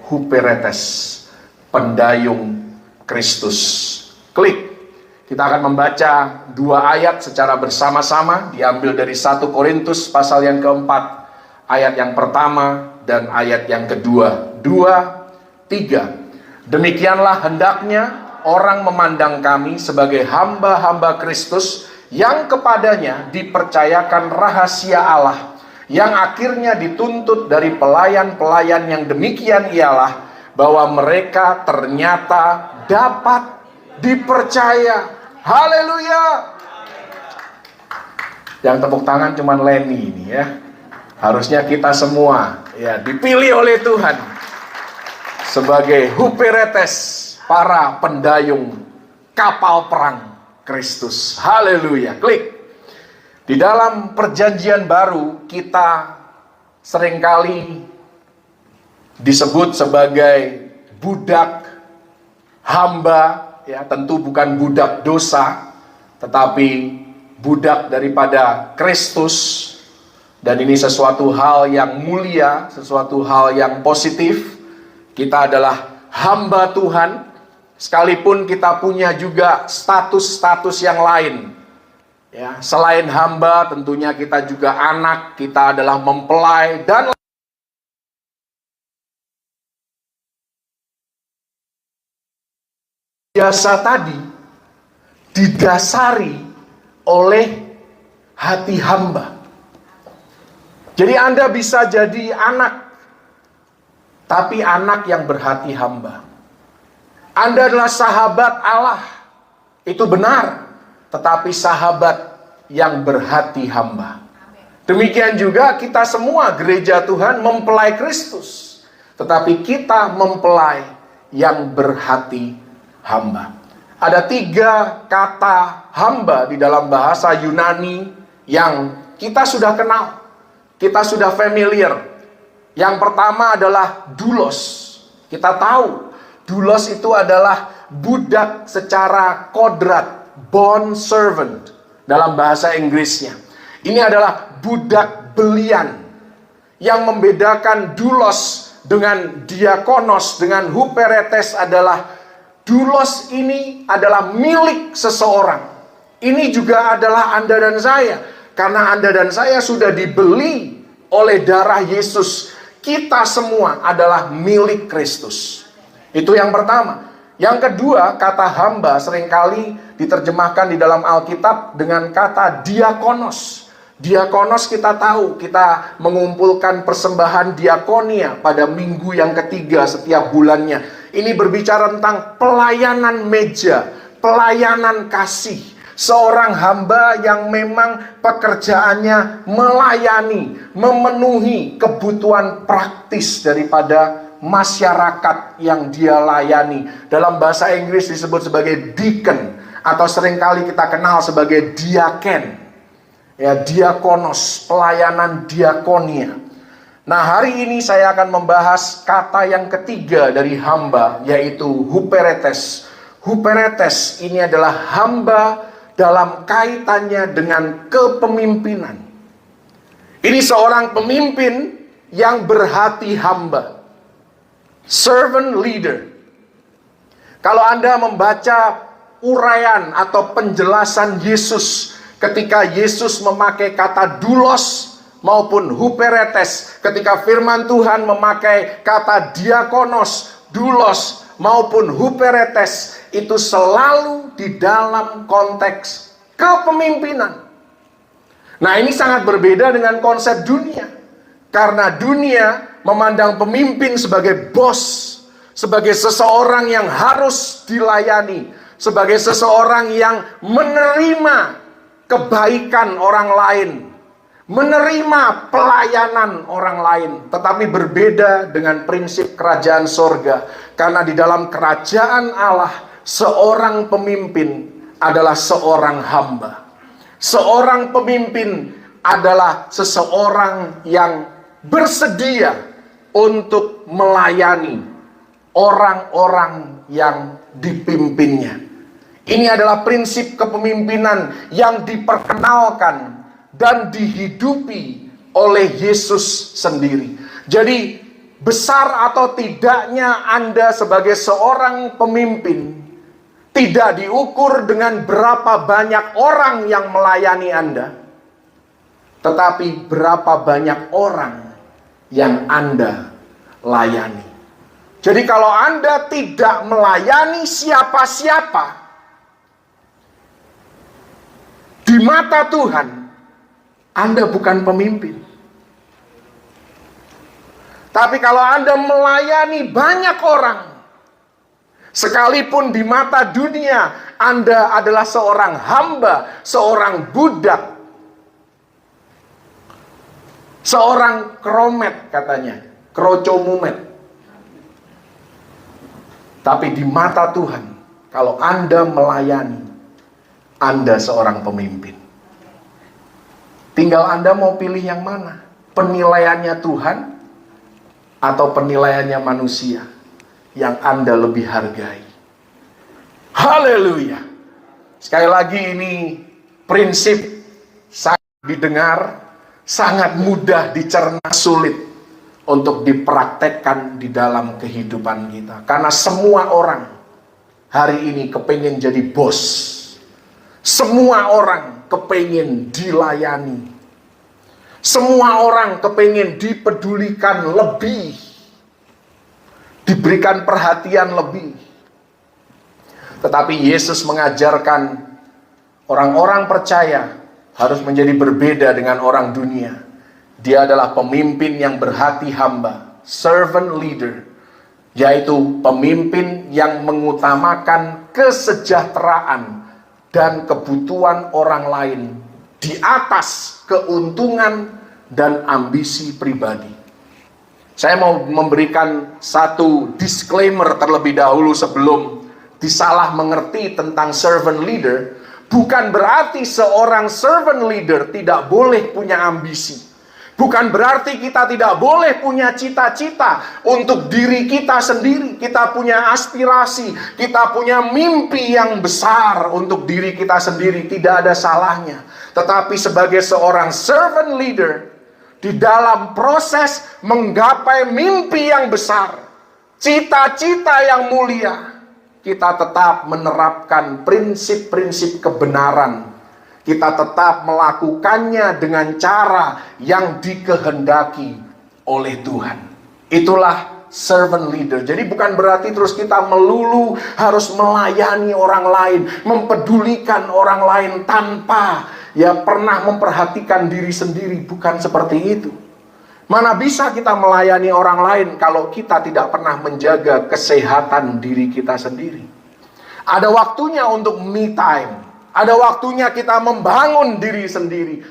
Huperetes, pendayung Kristus. Klik. Kita akan membaca dua ayat secara bersama-sama, diambil dari 1 Korintus pasal yang keempat, ayat yang pertama dan ayat yang kedua. 2, 3. Demikianlah hendaknya orang memandang kami sebagai hamba-hamba Kristus yang kepadanya dipercayakan rahasia Allah, yang akhirnya dituntut dari pelayan-pelayan yang demikian ialah bahwa mereka ternyata dapat dipercaya. Haleluya. Yang tepuk tangan cuman Leni ini ya. Harusnya kita semua ya dipilih oleh Tuhan sebagai huperetes, para pendayung kapal perang Kristus. Haleluya. Klik. Di dalam perjanjian baru kita seringkali disebut sebagai budak, hamba, ya tentu bukan budak dosa, tetapi budak daripada Kristus. Dan ini sesuatu hal yang mulia, sesuatu hal yang positif. Kita adalah hamba Tuhan, sekalipun kita punya juga status-status yang lain. Ya, selain hamba, tentunya kita juga anak, kita adalah mempelai, dan biasa tadi didasari oleh hati hamba. Jadi Anda bisa jadi anak, tapi anak yang berhati hamba. Anda adalah sahabat Allah, itu benar, tetapi sahabat yang berhati hamba. Demikian juga kita semua gereja Tuhan mempelai Kristus, tetapi kita mempelai yang berhati hamba. Ada 3 kata hamba di dalam bahasa Yunani yang kita sudah kenal, kita sudah familiar. Yang pertama adalah doulos. Kita tahu doulos itu adalah budak secara kodrat, bond servant dalam bahasa Inggrisnya. Ini adalah budak belian. Yang membedakan doulos dengan diakonos, dengan huperetes adalah doulos ini adalah milik seseorang. Ini juga adalah Anda dan saya. Karena Anda dan saya sudah dibeli oleh darah Yesus. Kita semua adalah milik Kristus. Itu yang pertama. Yang kedua, kata hamba seringkali diterjemahkan di dalam Alkitab dengan kata diakonos. Diakonos kita tahu, kita mengumpulkan persembahan diakonia pada minggu yang ketiga setiap bulannya. Ini berbicara tentang pelayanan meja, pelayanan kasih. Seorang hamba yang memang pekerjaannya melayani, memenuhi kebutuhan praktis daripada masyarakat yang dia layani. Dalam bahasa Inggris disebut sebagai deacon, atau seringkali kita kenal sebagai diaken. Ya, diakonos, pelayanan diakonia. Nah, hari ini saya akan membahas kata yang ketiga dari hamba, yaitu huperetes. Huperetes ini adalah hamba dalam kaitannya dengan kepemimpinan. Ini seorang pemimpin yang berhati hamba. Servant leader. Kalau Anda membaca uraian atau penjelasan Yesus ketika Yesus memakai kata doulos maupun huperetes, ketika firman Tuhan memakai kata diakonos, doulos maupun huperetes, itu selalu di dalam konteks kepemimpinan. Nah, ini sangat berbeda dengan konsep dunia. Karena dunia memandang pemimpin sebagai bos, sebagai seseorang yang harus dilayani, sebagai seseorang yang menerima kebaikan orang lain, menerima pelayanan orang lain. Tetapi berbeda dengan prinsip kerajaan sorga. Karena di dalam kerajaan Allah, seorang pemimpin adalah seorang hamba. Seorang pemimpin adalah seseorang yang bersedia untuk melayani orang-orang yang dipimpinnya. Ini adalah prinsip kepemimpinan yang diperkenalkan dan dihidupi oleh Yesus sendiri. Jadi besar atau tidaknya Anda sebagai seorang pemimpin tidak diukur dengan berapa banyak orang yang melayani Anda, tetapi berapa banyak orang yang Anda layani. Jadi kalau Anda tidak melayani siapa-siapa, di mata Tuhan, Anda bukan pemimpin. Tapi kalau Anda melayani banyak orang, sekalipun di mata dunia Anda adalah seorang hamba, seorang budak, seorang kromet katanya, krocomumet. Tapi di mata Tuhan, kalau Anda melayani, Anda seorang pemimpin. Tinggal Anda mau pilih yang mana? Penilaiannya Tuhan atau penilaiannya manusia yang Anda lebih hargai. Haleluya. Sekali lagi, ini prinsip sangat didengar, sangat mudah dicerna, sulit untuk dipraktekkan di dalam kehidupan kita. Karena semua orang hari ini kepengen jadi bos. Semua orang kepengen dilayani. Semua orang kepengen dipedulikan lebih, diberikan perhatian lebih. Tetapi Yesus mengajarkan orang-orang percaya harus menjadi berbeda dengan orang dunia. Dia adalah pemimpin yang berhati hamba, servant leader, yaitu pemimpin yang mengutamakan kesejahteraan dan kebutuhan orang lain di atas keuntungan dan ambisi pribadi. Saya mau memberikan satu disclaimer terlebih dahulu sebelum disalah mengerti tentang servant leader. Bukan berarti seorang servant leader tidak boleh punya ambisi. Bukan berarti kita tidak boleh punya cita-cita untuk diri kita sendiri. Kita punya aspirasi, kita punya mimpi yang besar untuk diri kita sendiri. Tidak ada salahnya. Tetapi sebagai seorang servant leader, di dalam proses menggapai mimpi yang besar, cita-cita yang mulia, kita tetap menerapkan prinsip-prinsip kebenaran. Kita tetap melakukannya dengan cara yang dikehendaki oleh Tuhan. Itulah servant leader. Jadi bukan berarti terus kita melulu harus melayani orang lain, mempedulikan orang lain tanpa pernah memperhatikan diri sendiri. Bukan seperti itu. Mana bisa kita melayani orang lain kalau kita tidak pernah menjaga kesehatan diri kita sendiri. Ada waktunya untuk me time. Ada waktunya kita membangun diri sendiri.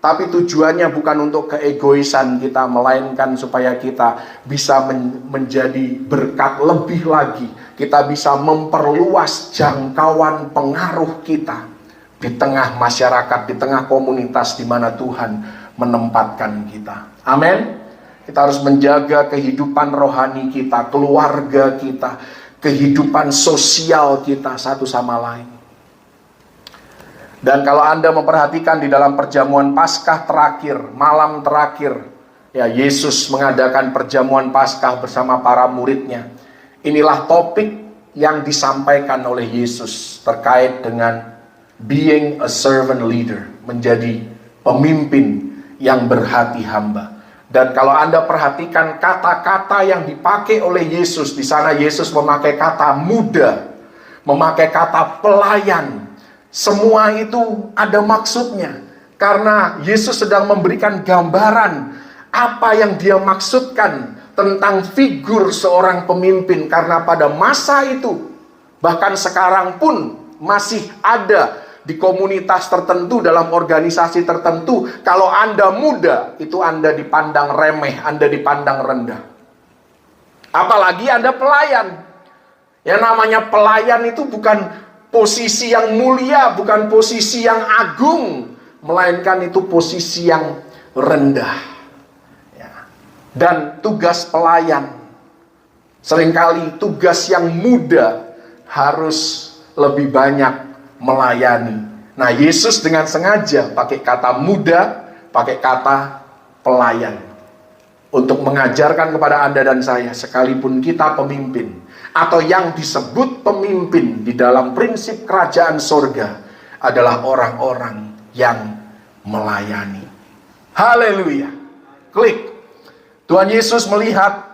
Tapi tujuannya bukan untuk keegoisan kita, melainkan supaya kita bisa menjadi berkat lebih lagi. Kita bisa memperluas jangkauan pengaruh kita di tengah masyarakat, di tengah komunitas di mana Tuhan menempatkan kita. Amin. Kita harus menjaga kehidupan rohani kita, keluarga kita, kehidupan sosial kita satu sama lain. Dan kalau Anda memperhatikan di dalam perjamuan Paskah terakhir, malam terakhir, Yesus mengadakan perjamuan Paskah bersama para muridnya. Inilah topik yang disampaikan oleh Yesus terkait dengan being a servant leader, menjadi pemimpin yang berhati hamba. Dan kalau Anda perhatikan kata-kata yang dipakai oleh Yesus, di sana Yesus memakai kata muda, memakai kata pelayan. Semua itu ada maksudnya. Karena Yesus sedang memberikan gambaran apa yang dia maksudkan tentang figur seorang pemimpin. Karena pada masa itu, bahkan sekarang pun masih ada di komunitas tertentu, dalam organisasi tertentu, kalau Anda muda, itu Anda dipandang remeh, Anda dipandang rendah. Apalagi Anda pelayan. Yang namanya pelayan itu bukan posisi yang mulia, bukan posisi yang agung, melainkan itu posisi yang rendah. Dan tugas pelayan, seringkali tugas yang muda harus lebih banyak melayani. Nah, Yesus dengan sengaja pakai kata muda, pakai kata pelayan. untuk mengajarkan kepada Anda dan saya, sekalipun kita pemimpin atau yang disebut pemimpin di dalam prinsip kerajaan sorga adalah orang-orang yang melayani. Haleluya. Klik. Tuhan Yesus melihat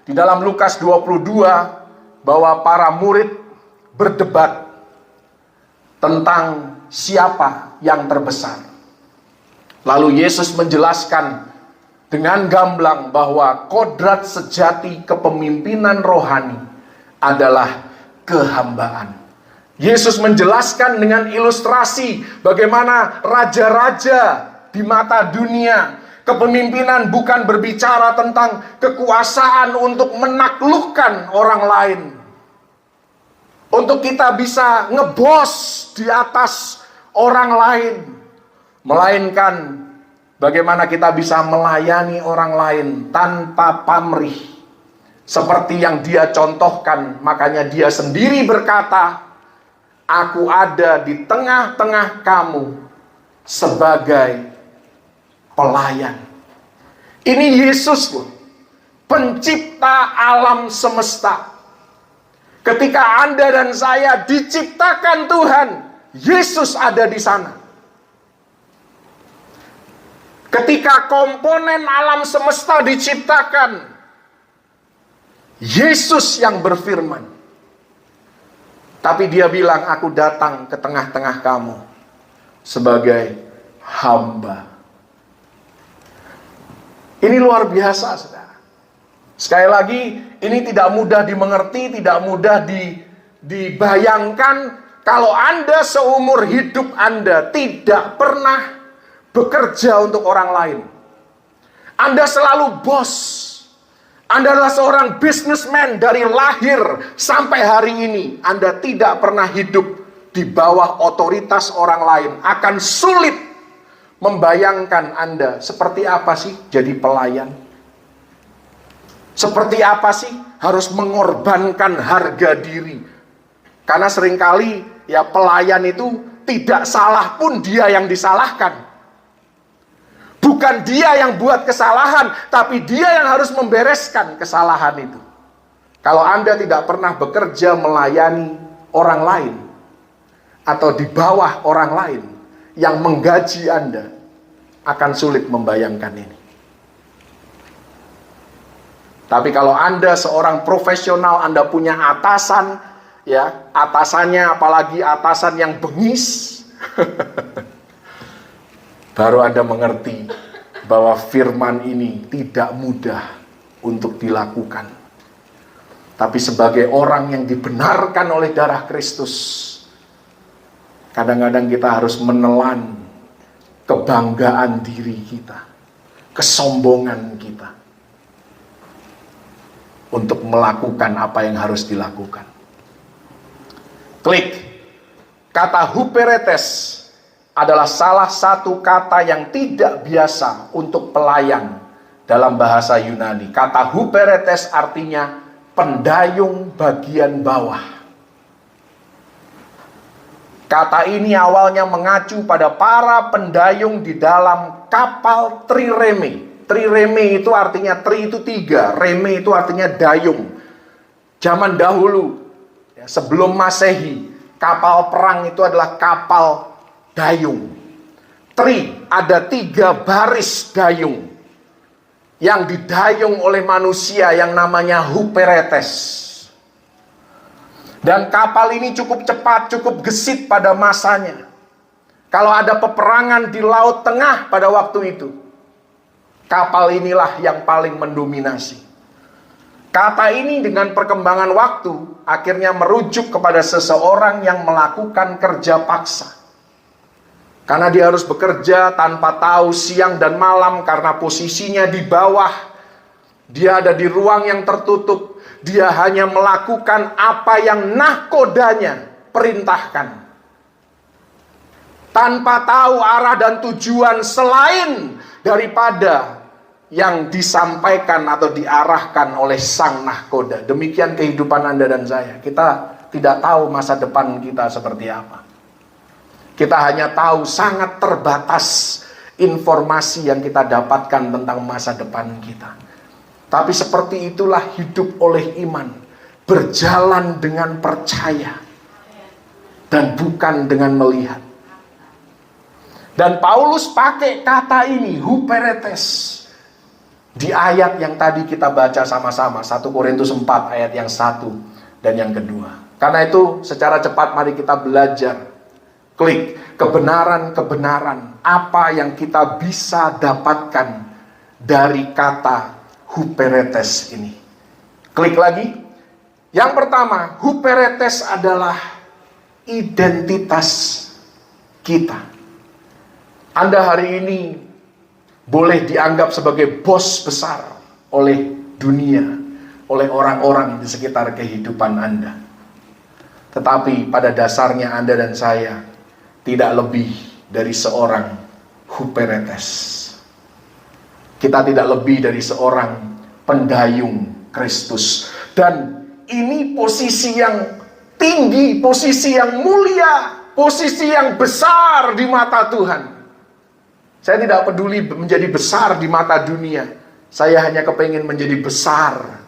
di dalam Lukas 22 bahwa para murid berdebat tentang siapa yang terbesar. Lalu Yesus menjelaskan dengan gamblang bahwa kodrat sejati kepemimpinan rohani adalah kehambaan. Yesus menjelaskan dengan ilustrasi bagaimana raja-raja di mata dunia, kepemimpinan bukan berbicara tentang kekuasaan untuk menaklukkan orang lain, untuk kita bisa ngebos di atas orang lain, melainkan bagaimana kita bisa melayani orang lain tanpa pamrih. Seperti yang dia contohkan, makanya dia sendiri berkata, aku ada di tengah-tengah kamu sebagai pelayan. Ini Yesus loh, pencipta alam semesta. Ketika Anda dan saya diciptakan Tuhan, Yesus ada di sana. Ketika komponen alam semesta diciptakan, Yesus yang berfirman. Tapi dia bilang, aku datang ke tengah-tengah kamu sebagai hamba. Ini luar biasa, saudara. Sekali lagi, ini tidak mudah dimengerti, tidak mudah dibayangkan kalau Anda seumur hidup Anda tidak pernah bekerja untuk orang lain. Anda selalu bos. Anda adalah seorang businessman dari lahir sampai hari ini. Anda tidak pernah hidup di bawah otoritas orang lain. Akan sulit membayangkan Anda seperti apa sih jadi pelayan. Seperti apa sih harus mengorbankan harga diri. Karena seringkali ya pelayan itu tidak salah pun dia yang disalahkan. Bukan dia yang buat kesalahan, tapi dia yang harus membereskan kesalahan itu. Kalau Anda tidak pernah bekerja melayani orang lain, atau di bawah orang lain yang menggaji Anda, akan sulit membayangkan ini. Tapi kalau Anda seorang profesional, Anda punya atasan, ya atasannya apalagi atasan yang bengis, baru Anda mengerti bahwa firman ini tidak mudah untuk dilakukan. Tapi sebagai orang yang dibenarkan oleh darah Kristus, kadang-kadang kita harus menelan kebanggaan diri kita, kesombongan kita, untuk melakukan apa yang harus dilakukan. Klik. Kata huperetes adalah salah satu kata yang tidak biasa untuk pelayan dalam bahasa Yunani. Kata huperetes artinya pendayung bagian bawah. Kata ini awalnya mengacu pada para pendayung di dalam kapal trireme. Trireme itu artinya tri itu 3, reme itu artinya dayung. Zaman dahulu, ya, sebelum Masehi, kapal perang itu adalah kapal dayung. Tri, ada 3 baris dayung yang didayung oleh manusia yang namanya huperetes. Dan kapal ini cukup cepat, cukup gesit pada masanya. Kalau ada peperangan di Laut Tengah pada waktu itu, kapal inilah yang paling mendominasi. Kata ini dengan perkembangan waktu akhirnya merujuk kepada seseorang yang melakukan kerja paksa. Karena dia harus bekerja tanpa tahu siang dan malam karena posisinya di bawah. Dia ada di ruang yang tertutup. Dia hanya melakukan apa yang nahkodanya perintahkan. Tanpa tahu arah dan tujuan selain daripada yang disampaikan atau diarahkan oleh sang nahkoda. Demikian kehidupan Anda dan saya. Kita tidak tahu masa depan kita seperti apa. Kita hanya tahu sangat terbatas informasi yang kita dapatkan tentang masa depan kita. Tapi seperti itulah hidup oleh iman, berjalan dengan percaya dan bukan dengan melihat. Dan Paulus pakai kata ini, huperetes, di ayat yang tadi kita baca sama-sama, 1 Korintus 4 ayat yang 1 dan yang kedua. Karena itu secara cepat mari kita belajar, klik kebenaran-kebenaran apa yang kita bisa dapatkan dari kata huperetes ini. Klik lagi. Yang pertama, huperetes adalah identitas kita. Anda hari ini boleh dianggap sebagai bos besar oleh dunia, oleh orang-orang di sekitar kehidupan Anda. Tetapi pada dasarnya Anda dan saya tidak lebih dari seorang huperetes. Kita tidak lebih dari seorang pendayung Kristus. Dan ini posisi yang tinggi, posisi yang mulia, posisi yang besar di mata Tuhan. Saya tidak peduli menjadi besar di mata dunia. Saya hanya kepingin menjadi besar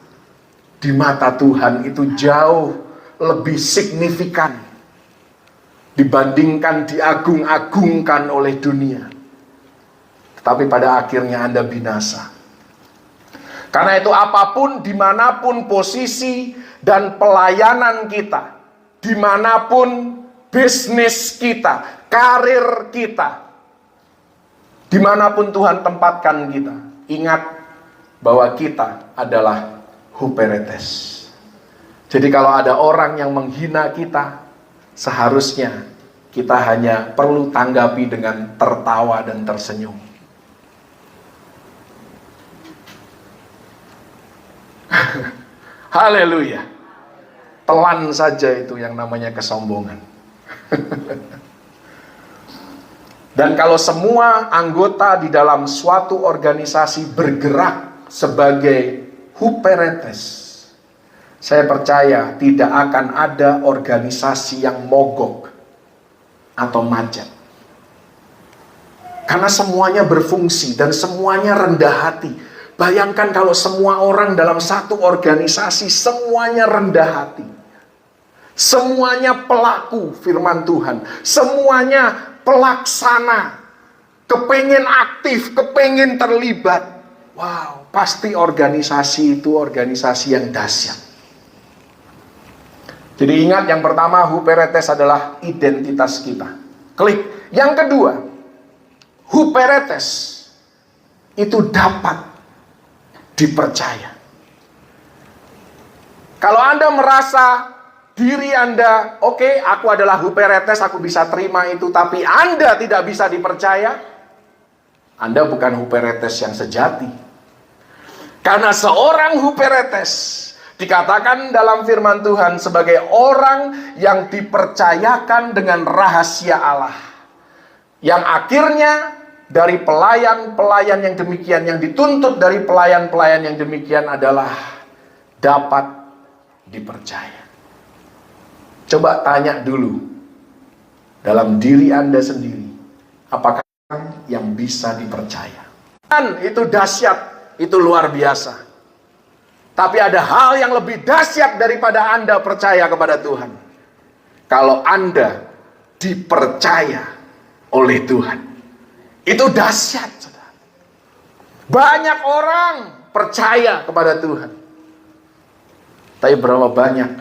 di mata Tuhan. Itu jauh lebih signifikan dibandingkan diagung-agungkan oleh dunia. Tetapi pada akhirnya Anda binasa. Karena itu apapun, dimanapun posisi dan pelayanan kita, dimanapun bisnis kita, karir kita, dimanapun Tuhan tempatkan kita, ingat bahwa kita adalah huperetes. Jadi kalau ada orang yang menghina kita, seharusnya kita hanya perlu tanggapi dengan tertawa dan tersenyum. Haleluya. Telan saja itu yang namanya kesombongan. Dan kalau semua anggota di dalam suatu organisasi bergerak sebagai huperetes, saya percaya tidak akan ada organisasi yang mogok atau macet. Karena semuanya berfungsi dan semuanya rendah hati. Bayangkan kalau semua orang dalam satu organisasi semuanya rendah hati. Semuanya pelaku firman Tuhan. Semuanya pelaksana. Kepengen aktif, kepengen terlibat. Wow, pasti organisasi itu organisasi yang dahsyat. Jadi ingat, yang pertama, huperetes adalah identitas kita. Klik. Yang kedua, huperetes itu dapat dipercaya. Kalau Anda merasa diri Anda, oke, aku adalah huperetes, aku bisa terima itu, tapi Anda tidak bisa dipercaya, Anda bukan huperetes yang sejati. Karena seorang huperetes dikatakan dalam firman Tuhan sebagai orang yang dipercayakan dengan rahasia Allah, yang akhirnya dari pelayan-pelayan yang demikian, yang dituntut dari pelayan-pelayan yang demikian adalah dapat dipercaya. Coba tanya dulu dalam diri Anda sendiri, apakah yang bisa dipercaya? Dan itu dahsyat, itu luar biasa. Tapi ada hal yang lebih dahsyat daripada Anda percaya kepada Tuhan. Kalau Anda dipercaya oleh Tuhan. Itu dahsyat, saudara. Banyak orang percaya kepada Tuhan. Tapi berapa banyak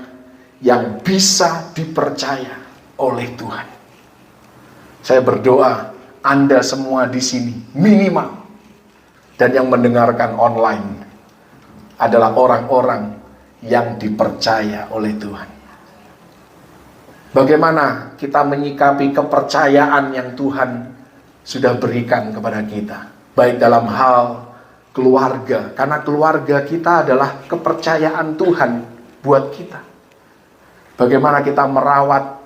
yang bisa dipercaya oleh Tuhan? Saya berdoa Anda semua di sini minimal, dan yang mendengarkan online adalah orang-orang yang dipercaya oleh Tuhan. Bagaimana kita menyikapi kepercayaan yang Tuhan sudah berikan kepada kita, baik dalam hal keluarga, karena keluarga kita adalah kepercayaan Tuhan buat kita. Bagaimana kita merawat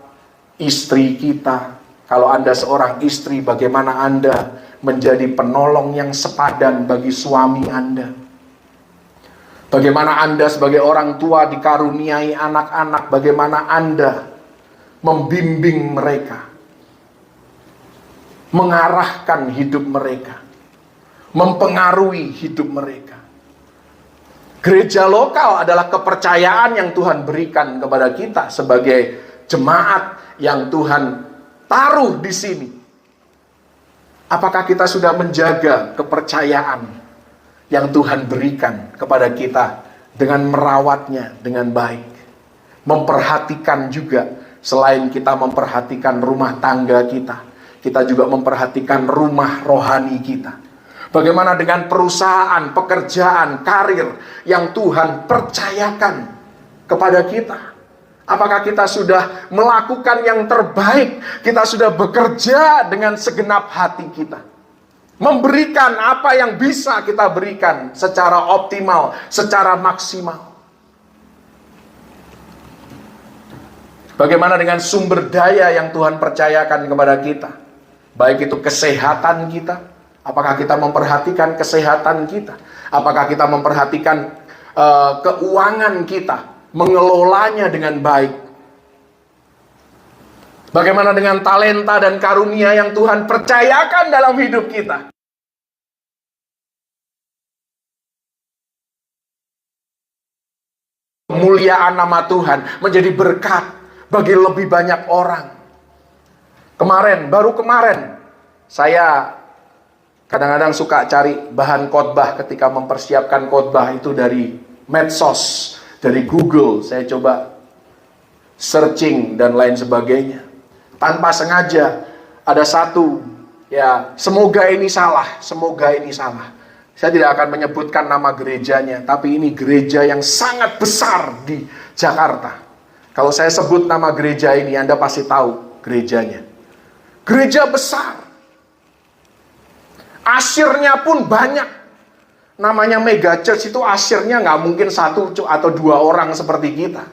istri kita. Kalau Anda seorang istri, bagaimana Anda menjadi penolong yang sepadan bagi suami Anda. Bagaimana Anda sebagai orang tua dikaruniai anak-anak, bagaimana Anda membimbing mereka, mengarahkan hidup mereka, mempengaruhi hidup mereka. Gereja lokal adalah kepercayaan yang Tuhan berikan kepada kita sebagai jemaat yang Tuhan taruh di sini. Apakah kita sudah menjaga kepercayaan yang Tuhan berikan kepada kita dengan merawatnya dengan baik? Memperhatikan juga, selain kita memperhatikan rumah tangga kita, kita juga memperhatikan rumah rohani kita. Bagaimana dengan perusahaan, pekerjaan, karir yang Tuhan percayakan kepada kita? Apakah kita sudah melakukan yang terbaik? Kita sudah bekerja dengan segenap hati kita, memberikan apa yang bisa kita berikan secara optimal, secara maksimal. Bagaimana dengan sumber daya yang Tuhan percayakan kepada kita? Baik itu kesehatan kita. Apakah kita memperhatikan kesehatan kita? Apakah kita memperhatikan keuangan kita? Mengelolanya dengan baik? Bagaimana dengan talenta dan karunia yang Tuhan percayakan dalam hidup kita? Kemuliaan nama Tuhan menjadi berkat bagi lebih banyak orang. Baru kemarin, saya kadang-kadang suka cari bahan khotbah ketika mempersiapkan khotbah itu dari medsos, dari Google. Saya coba searching dan lain sebagainya. Tanpa sengaja ada satu, ya semoga ini salah, semoga ini salah. Saya tidak akan menyebutkan nama gerejanya, tapi ini gereja yang sangat besar di Jakarta. Kalau saya sebut nama gereja ini, Anda pasti tahu gerejanya. Gereja besar. Asyirnya pun banyak. Namanya mega church itu asyirnya nggak mungkin 1 atau 2 orang seperti kita.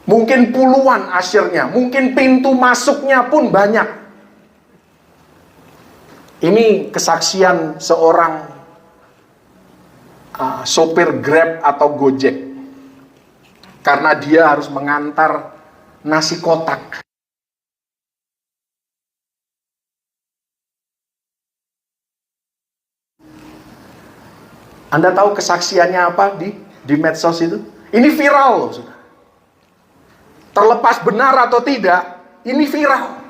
Mungkin puluhan asyirnya. Mungkin pintu masuknya pun banyak. Ini kesaksian seorang sopir Grab atau Gojek. Karena dia harus mengantar nasi kotak. Anda tahu kesaksiannya apa di medsos itu? Ini viral loh, sudah. Terlepas benar atau tidak, ini viral.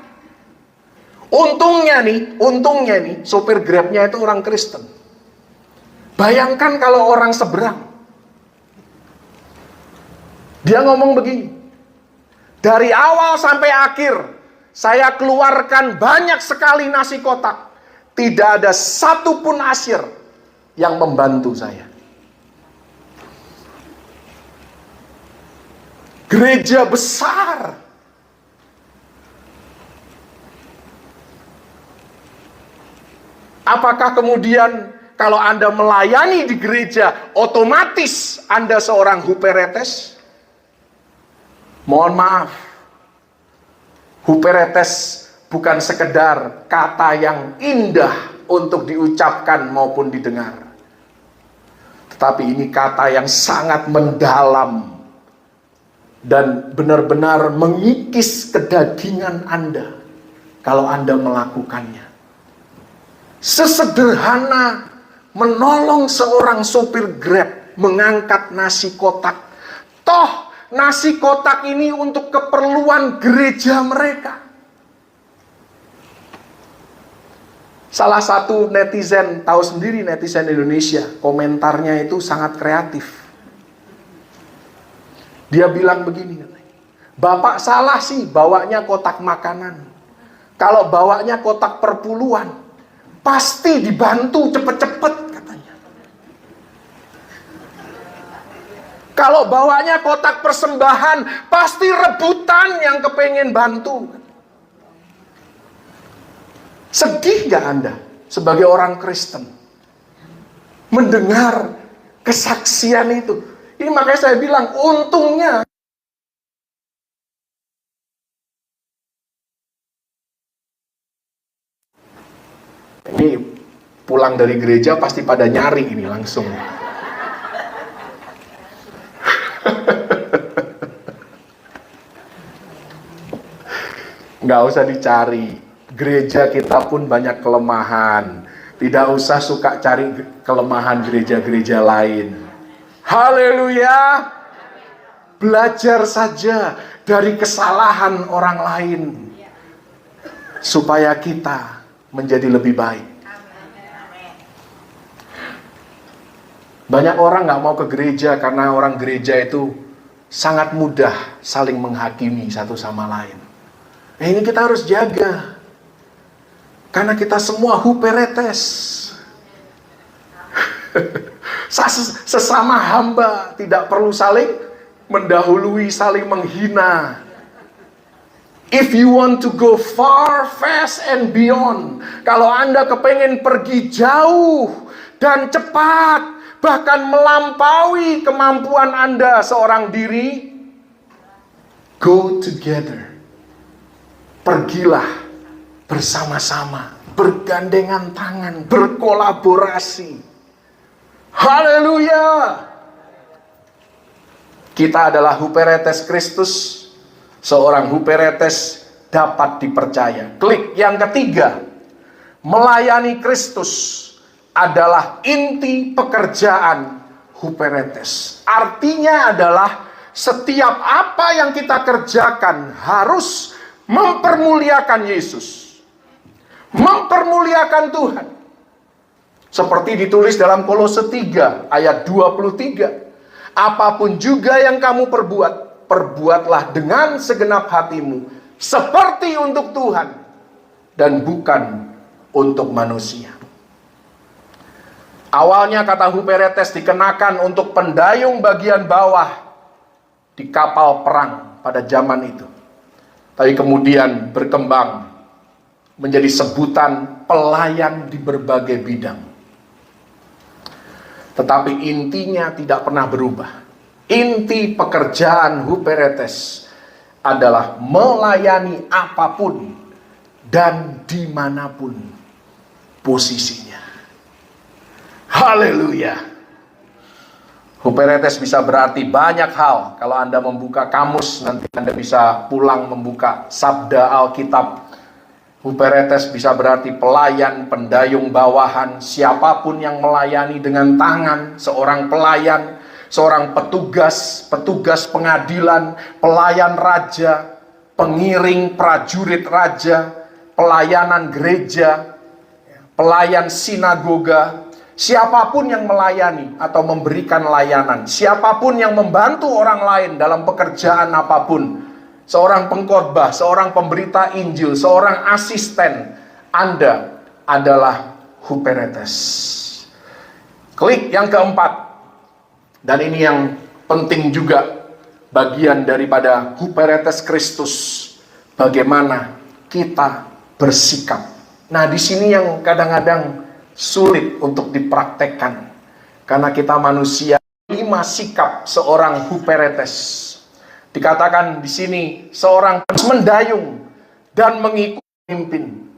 Untungnya nih, sopir Grabnya itu orang Kristen. Bayangkan kalau orang seberang. Dia ngomong begini, dari awal sampai akhir, saya keluarkan banyak sekali nasi kotak. Tidak ada satupun asyir yang membantu saya. Gereja besar. Apakah kemudian kalau Anda melayani di gereja, otomatis Anda seorang huperetes? Mohon maaf, huperetes bukan sekedar kata yang indah untuk diucapkan maupun didengar. Tetapi ini kata yang sangat mendalam dan benar-benar mengikis kedagingan Anda kalau Anda melakukannya. Sesederhana menolong seorang sopir Grab mengangkat nasi kotak. Toh nasi kotak ini untuk keperluan gereja mereka. Salah satu netizen, tahu sendiri netizen Indonesia, komentarnya itu sangat kreatif. Dia bilang begini, Bapak salah sih bawanya kotak makanan. Kalau bawanya kotak perpuluhan, pasti dibantu cepet-cepet katanya. Kalau bawanya kotak persembahan, pasti rebutan yang kepengen bantu. Sedih gak Anda sebagai orang Kristen mendengar kesaksian itu? Ini makanya saya bilang, untungnya ini pulang dari gereja pasti pada nyari ini langsung. Nggak usah dicari. Gereja kita pun banyak kelemahan. Tidak usah suka cari kelemahan gereja-gereja lain. Haleluya. Belajar saja dari kesalahan orang lain supaya kita menjadi lebih baik. Banyak orang gak mau ke gereja karena orang gereja itu sangat mudah saling menghakimi satu sama lain. Ini kita harus jaga, karena kita semua huperetes. Sesama hamba tidak perlu saling mendahului, saling menghina. If you want to go far, fast, and beyond, kalau Anda kepengen pergi jauh dan cepat, bahkan melampaui kemampuan Anda seorang diri, go together. Pergilah bersama-sama, bergandengan tangan, berkolaborasi. Haleluya. Kita adalah huperetes Kristus. Seorang huperetes dapat dipercaya. Klik yang ketiga. Melayani Kristus adalah inti pekerjaan huperetes. Artinya adalah setiap apa yang kita kerjakan harus mempermuliakan Yesus, mempermuliakan Tuhan. Seperti ditulis dalam Kolose 3 ayat 23. Apapun juga yang kamu perbuat, perbuatlah dengan segenap hatimu, seperti untuk Tuhan dan bukan untuk manusia. Awalnya kata huperetes dikenakan untuk pendayung bagian bawah di kapal perang pada zaman itu. Tapi kemudian berkembang menjadi sebutan pelayan di berbagai bidang. Tetapi intinya tidak pernah berubah. Inti pekerjaan huperetes adalah melayani apapun dan dimanapun posisinya. Haleluya. Huperetes bisa berarti banyak hal. Kalau Anda membuka kamus, nanti Anda bisa pulang membuka sabda Alkitab. Huperetes bisa berarti pelayan, pendayung bawahan, siapapun yang melayani dengan tangan, seorang pelayan, seorang petugas, petugas pengadilan, pelayan raja, pengiring prajurit raja, pelayanan gereja, pelayan sinagoga. Siapapun yang melayani atau memberikan layanan, siapapun yang membantu orang lain dalam pekerjaan apapun, seorang pengkhotbah, seorang pemberita Injil, seorang asisten, Anda adalah huperetes. Klik yang keempat, dan ini yang penting juga, bagian daripada huperetes Kristus, bagaimana kita bersikap. Nah, di sini yang kadang-kadang sulit untuk dipraktekkan, karena kita manusia. 5 sikap seorang huperetes. Dikatakan di sini seorang mendayung dan mengikuti pemimpin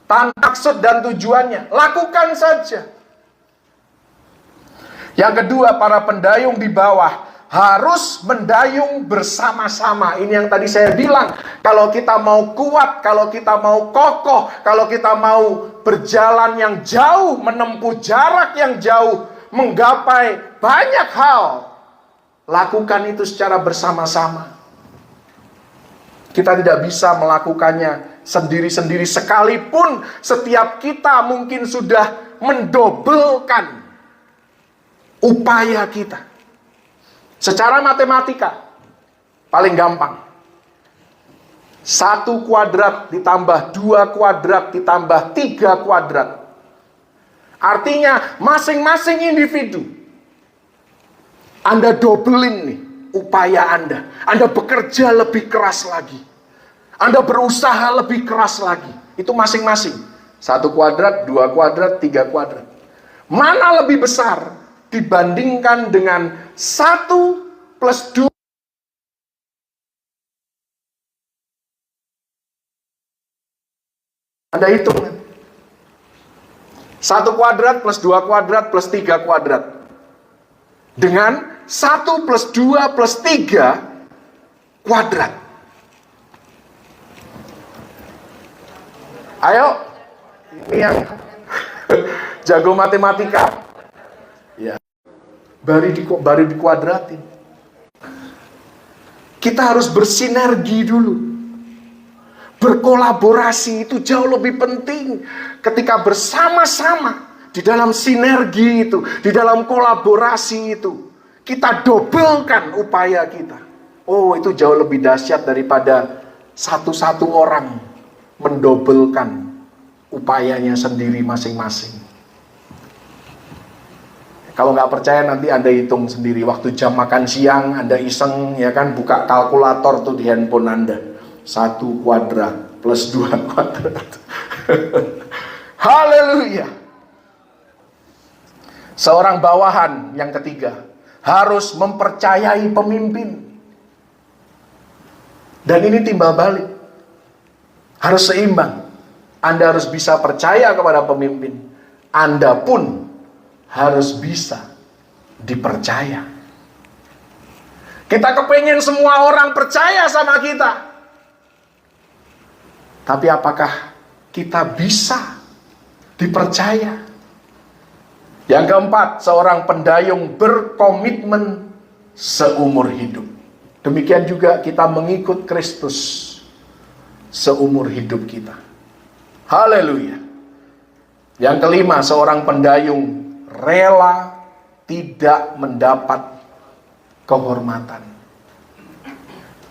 tanpa maksud dan tujuannya, lakukan saja. Yang kedua, para pendayung di bawah harus mendayung bersama-sama. Ini yang tadi saya bilang, kalau kita mau kuat, kalau kita mau kokoh, kalau kita mau berjalan yang jauh, menempuh jarak yang jauh, menggapai banyak hal, lakukan itu secara bersama-sama. Kita tidak bisa melakukannya sendiri-sendiri, sekalipun setiap kita mungkin sudah mendobelkan upaya kita. Secara matematika, paling gampang. 1 kuadrat ditambah 2 kuadrat ditambah 3 kuadrat. Artinya masing-masing individu, Anda dobelin nih upaya Anda. Anda bekerja lebih keras lagi. Anda berusaha lebih keras lagi. Itu masing-masing. 1 kuadrat, 2 kuadrat, 3 kuadrat. Mana lebih besar dibandingkan dengan 1 plus 2? Anda hitung. 1 kuadrat plus 2 kuadrat plus 3 kuadrat. Dengan 1 plus 2 plus 3 kuadrat. Ayo. Ini yang jago matematika. Ya. baru dikuadratin. Kita harus bersinergi dulu. Berkolaborasi itu jauh lebih penting. Ketika bersama-sama di dalam sinergi itu, di dalam kolaborasi itu, kita dobelkan upaya kita. Oh, itu jauh lebih dahsyat daripada satu-satu orang mendobelkan upayanya sendiri masing-masing. Kalau nggak percaya nanti Anda hitung sendiri. Waktu jam makan siang Anda iseng, ya kan, buka kalkulator tuh di handphone Anda. 1 kuadrat plus 2 kuadrat. Haleluya. Seorang bawahan yang ketiga harus mempercayai pemimpin. Dan ini timbal balik. Harus seimbang. Anda harus bisa percaya kepada pemimpin. Anda pun harus bisa dipercaya. Kita kepengen semua orang percaya sama kita. Tapi apakah kita bisa dipercaya? Yang keempat, seorang pendayung berkomitmen seumur hidup. Demikian juga kita mengikut Kristus seumur hidup kita. Haleluya. Yang kelima, seorang pendayung rela tidak mendapat kehormatan.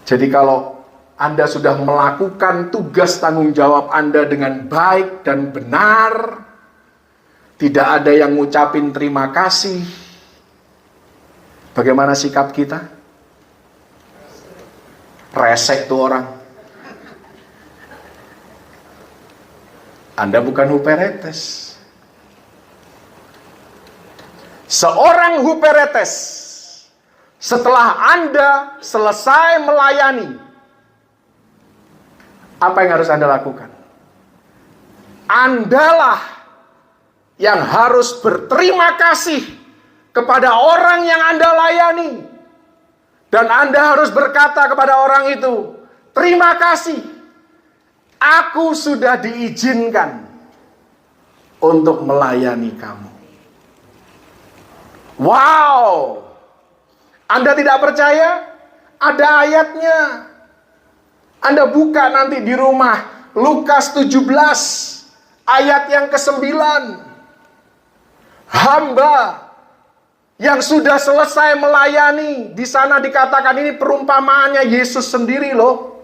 Jadi kalau Anda sudah melakukan tugas tanggung jawab Anda dengan baik dan benar, tidak ada yang ngucapin terima kasih, bagaimana sikap kita? Resek tuh orang. Anda bukan huperetes. Seorang huperetes, setelah Anda selesai melayani, apa yang harus Anda lakukan? Andalah yang harus berterima kasih kepada orang yang Anda layani. Dan Anda harus berkata kepada orang itu, terima kasih, aku sudah diizinkan untuk melayani kamu. Wow! Anda tidak percaya? Ada ayatnya. Anda buka nanti di rumah, Lukas 17, ayat yang ke-9. Hamba yang sudah selesai melayani, di sana dikatakan ini perumpamaannya Yesus sendiri loh.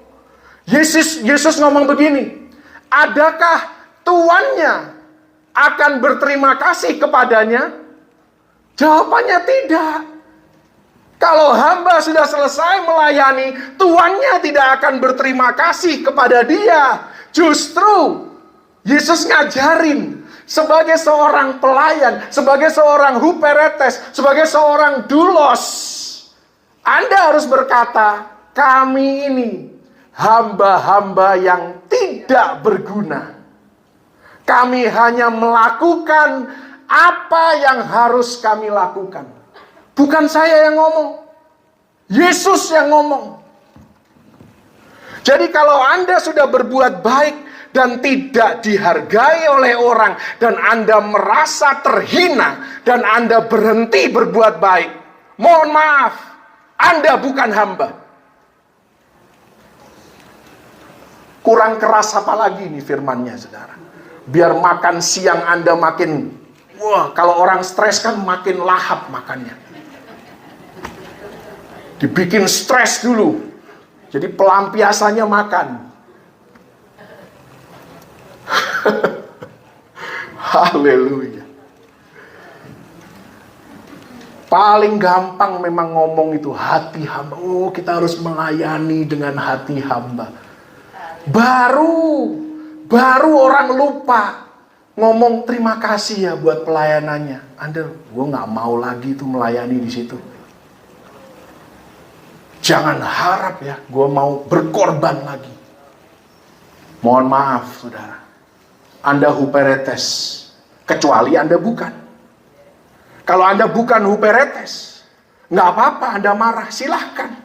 Yesus ngomong begini, adakah tuannya akan berterima kasih kepadanya? Jawabannya tidak. Kalau hamba sudah selesai melayani, tuannya tidak akan berterima kasih kepada dia. Justru Yesus ngajarin sebagai seorang pelayan, sebagai seorang huperetes, sebagai seorang doulos, Anda harus berkata, kami ini hamba-hamba yang tidak berguna. Kami hanya melakukan apa yang harus kami lakukan. Bukan saya yang ngomong, Yesus yang ngomong. Jadi kalau Anda sudah berbuat baik dan tidak dihargai oleh orang, dan Anda merasa terhina, dan Anda berhenti berbuat baik, mohon maaf, Anda bukan hamba. Kurang keras apa lagi nih firmannya, saudara? Biar makan siang Anda makin, wah, kalau orang stres kan makin lahap makannya. Dibikin stres dulu. Jadi pelampiasannya makan. Haleluya. Paling gampang memang ngomong itu hati hamba. Oh, kita harus melayani dengan hati hamba. Baru orang lupa ngomong terima kasih ya buat pelayanannya. Gue nggak mau lagi tuh melayani di situ. Jangan harap ya, gue mau berkorban lagi. Mohon maaf, saudara. Anda huperetes, kecuali Anda bukan. Kalau Anda bukan huperetes, nggak apa-apa Anda marah, silahkan.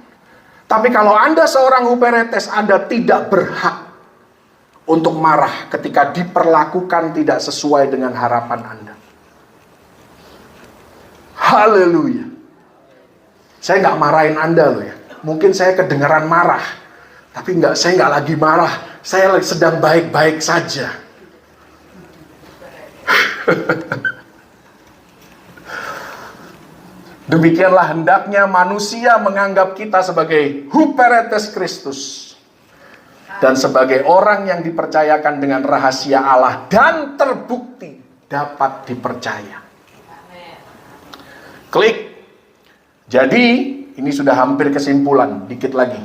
Tapi kalau Anda seorang huperetes, Anda tidak berhak untuk marah ketika diperlakukan tidak sesuai dengan harapan Anda. Haleluya. Saya nggak marahin Anda loh ya. Mungkin saya kedengaran marah, tapi saya nggak lagi marah. Saya sedang baik-baik saja. Demikianlah hendaknya manusia menganggap kita sebagai huperetes Kristus dan sebagai orang yang dipercayakan dengan rahasia Allah dan terbukti dapat dipercaya. Klik. Jadi ini sudah hampir kesimpulan, dikit lagi.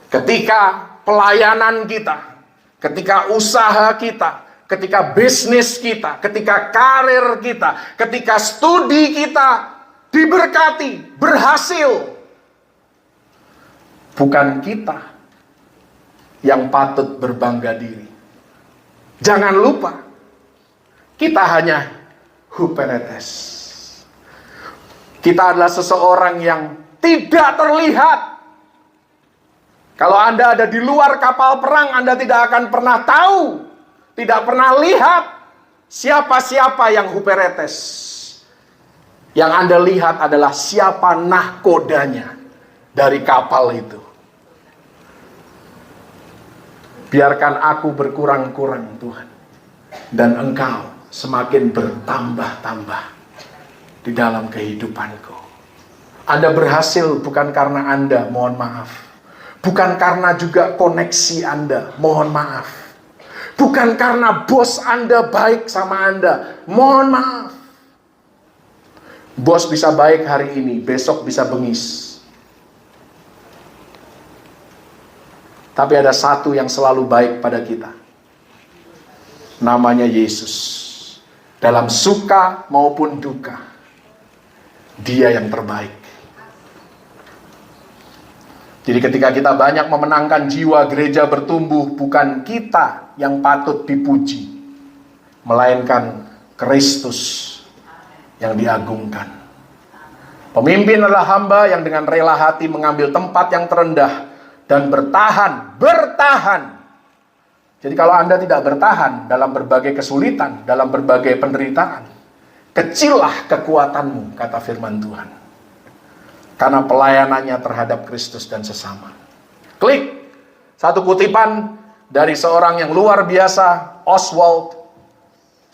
Ketika pelayanan kita, ketika usaha kita, ketika bisnis kita, ketika karir kita, ketika studi kita diberkati, berhasil, bukan kita yang patut berbangga diri. Jangan lupa, kita hanya huperetes. Kita adalah seseorang yang tidak terlihat. Kalau Anda ada di luar kapal perang, Anda tidak akan pernah tahu, tidak pernah lihat siapa-siapa yang huperetes. Yang Anda lihat adalah siapa nahkodanya dari kapal itu. Biarkan aku berkurang-kurang Tuhan, dan Engkau semakin bertambah-tambah di dalam kehidupanku. Anda berhasil bukan karena Anda, mohon maaf. Bukan karena juga koneksi Anda, mohon maaf. Bukan karena bos Anda baik sama Anda, mohon maaf. Bos bisa baik hari ini, besok bisa bengis. Tapi ada satu yang selalu baik pada kita. Namanya Yesus. Dalam suka maupun duka, Dia yang terbaik. Jadi ketika kita banyak memenangkan jiwa, gereja bertumbuh, bukan kita yang patut dipuji, melainkan Kristus yang diagungkan. Pemimpin adalah hamba yang dengan rela hati mengambil tempat yang terendah dan bertahan. Jadi kalau Anda tidak bertahan dalam berbagai kesulitan, dalam berbagai penderitaan, kecillah kekuatanmu, kata firman Tuhan. Karena pelayanannya terhadap Kristus dan sesama. Klik satu kutipan dari seorang yang luar biasa, Oswald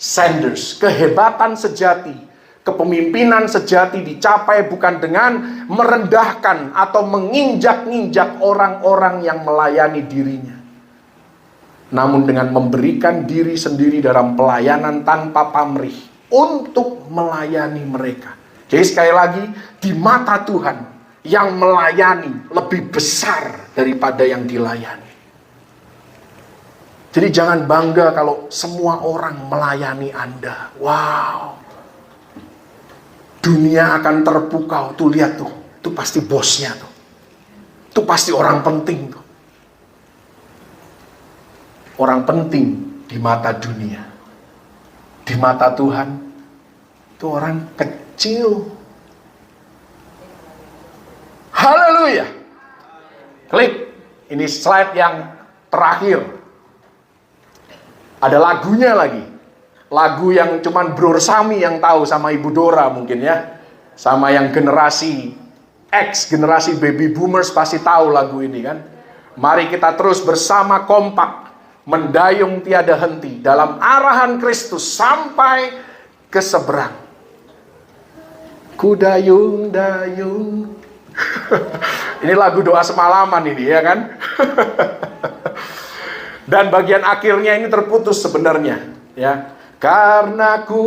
Sanders. Kehebatan sejati, kepemimpinan sejati dicapai bukan dengan merendahkan atau menginjak-injak orang-orang yang melayani dirinya, namun dengan memberikan diri sendiri dalam pelayanan tanpa pamrih untuk melayani mereka. Jadi sekali lagi, di mata Tuhan, yang melayani lebih besar daripada yang dilayani. Jadi jangan bangga kalau semua orang melayani Anda. Wow, dunia akan terpukau. Tuh lihat tuh, itu pasti bosnya tuh. Itu pasti orang penting tuh. Orang penting di mata dunia. Di mata Tuhan, itu orang kecil. Haleluya. Klik, ini slide yang terakhir. Ada lagunya lagi. Lagu yang cuman Bro Sami yang tahu sama Ibu Dora mungkin ya. Sama yang generasi X, generasi baby boomers pasti tahu lagu ini kan. Mari kita terus bersama kompak mendayung tiada henti dalam arahan Kristus sampai ke seberang. Ku dayung-dayung. Ini lagu doa semalaman ini ya kan. Dan bagian akhirnya ini terputus sebenarnya ya. Karena ku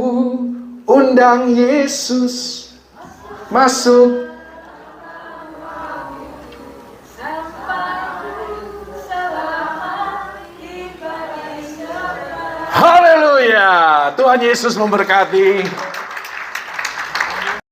undang Yesus masuk. Haleluya. Tuhan Yesus memberkati.